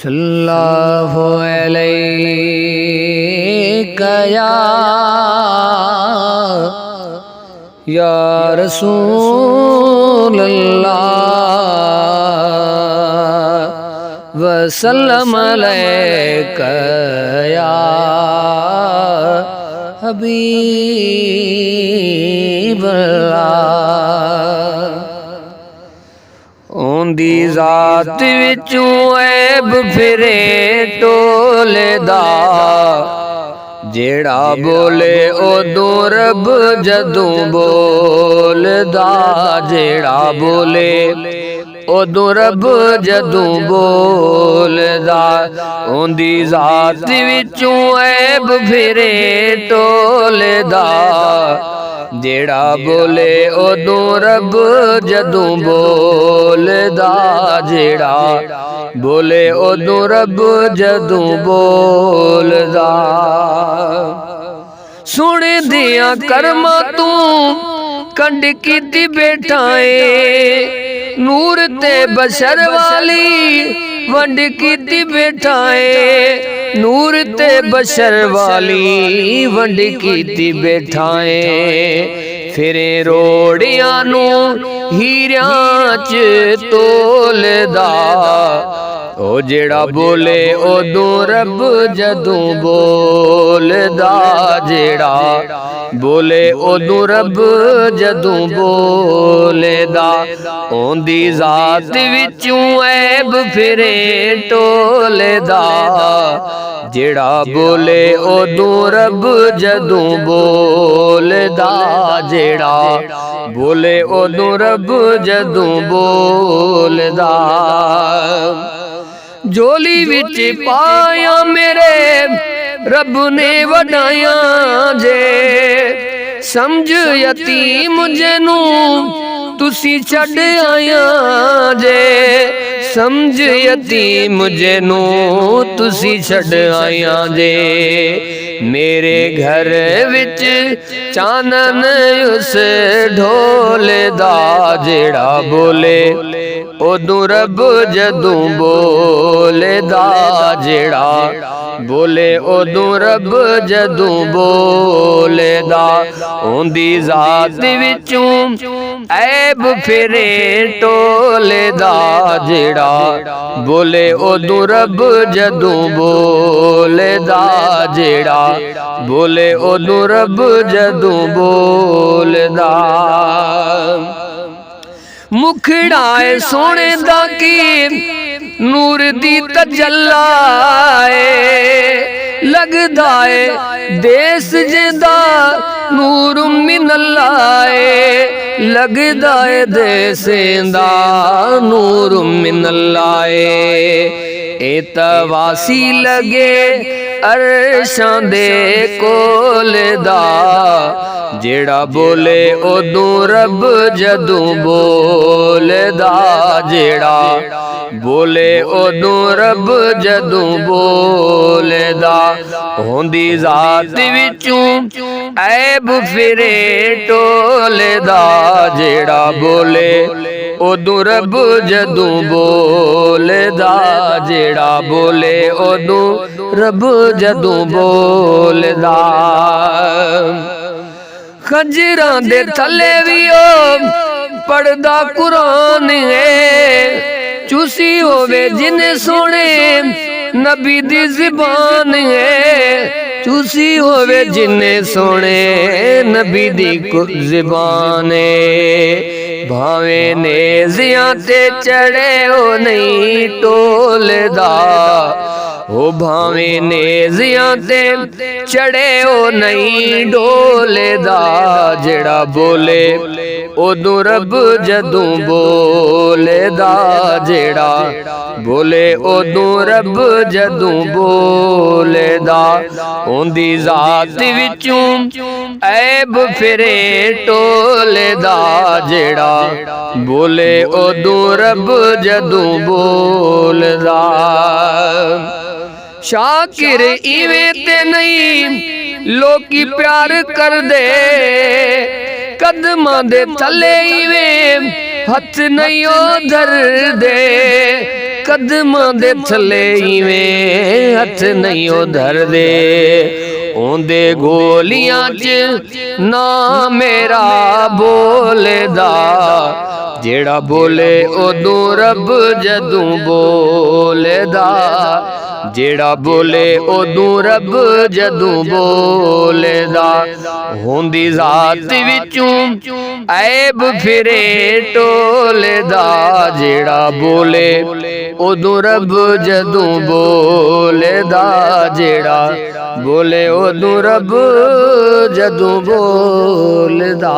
सल्लल्लाहु अलैका या रसूल अल्लाह वसल्लम अलैका या हबीब अल्लाह। ओंदी जात विचों ऐब फिरे टोलेदा, जेड़ा बोले ओदों रब जदों बोलदा, जेड़ा बोले ओदों रब जदों बोलदा। ओंदी जात विचों ऐब फिरे टोलेदा, जेड़ा बोले ओदों रब जदों बोलदा, जेड़ा बोले ओदों रब जदों बोलदा। सुन दिया कर्मा तू कंड कीती बैठाए, नूर ते बशर वाली वंड कीती बैठाए, नूर ते बशर वाली वंड कीती बैठाए। फिरे रोड़ियां नू हीरियां च तोलदा, ओ जेड़ा बोले ओदों रब जदों बोलदा, जेड़ा बोले ओदों रब जदों बोलदा। ओंदी जात विचों ऐब फिरे टोलदा, जेड़ा बोले ओदों रब जदों बोलदा, जेड़ा बोले ओदों रब जदों बोलदा। झोली विच पाया मेरे रब ने वडाया जे, समझ यतीम जेनू तुसी छड़ आया जे, समझ यतीम जेनू तुसी छड़ आया जे। मेरे घर विच चानन उस ढोलदा, जेड़ा बोले ओदों रब जदों बोलदा, जेड़ा बोले ओदों रब जदों बोलदा। ओंदी जात विचों ऐब फिरे टोलदा, जेड़ा बोले ओदों रब जदों बोलदा, जेड़ा बोले ओदों रब जदों बोलदा। मुखड़ाए सोने दा की नूर दी तजल्ला है, लगदा है देस जिंदा नूर मिनल्ला है, लगदा है देस दा नूर मिनल्ला है। ए तवासी लगे अरशां दे कोल दा, जेड़ा बोले ओदों रब जदों बोलदा, जेड़ा बोले ओदों रब जदों बोलदा। होंदी जात विचों ऐब फिरे टोलदा, जेड़ा बोले ओदों रब जदों बोलदा, जेड़ा बोले ओदों रब जदों बोलदा। खंजरां दे थल्ले भी ओ पढ़दा कुरान है, चूसी होवे जिन्ने सोने नबी दी ज़बान है, चूसी होवे जिन्ने सोने नबी दी ज़बान है। भावे नेज़ियां ते चढ़े ओ नहीं टोलदा, ओ भावे नेज़ियां ते चढ़े ओ नहीं डोलदा, जेड़ा बोले ओदों रब जदों बोलदा, जेड़ा बोले ओदों रब जदों बोलदा। ओंदी जात विचों ऐब फिरे टोलदा, जेड़ा बोले ओदों रब जदों बोलदा। शाकिर इवें ते नहीं लोकी प्यार कर दे, कदमां दे थले इवें हथ नहीं ओ धर दे, ਕਦਮਾਂ ਦੇ ਥੱਲੇ ਇਵੇਂ ਹੱਥ ਨਹੀਂ ਉਹ ਧਰਦੇ ਆਉਂਦੇ ਗੋਲੀਆਂ 'ਚ ਨਾ ਮੇਰਾ ਬੋਲਦਾ ਜਿਹੜਾ ਬੋਲੇ ਉਦੋਂ ਰੱਬ ਜਦੋਂ ਬੋਲਦਾ ਜਿਹੜਾ ਬੋਲੇ ਉਦੋਂ ਰੱਬ ਜਦੋਂ ਬੋਲਦਾ ਹੁੰਦੀ ਜ਼ਾਤ ਵਿੱਚੋਂ ਐਬ ਫਿਰੇ ਟੋਲਦਾ ਜਿਹੜਾ ਬੋਲੇ ਉਦੋਂ ਰੱਬ ਜਦੋਂ ਬੋਲਦਾ ਜਿਹੜਾ ਬੋਲੇ ਉਦੋਂ ਰੱਬ ਜਦੋਂ ਬੋਲਦਾ।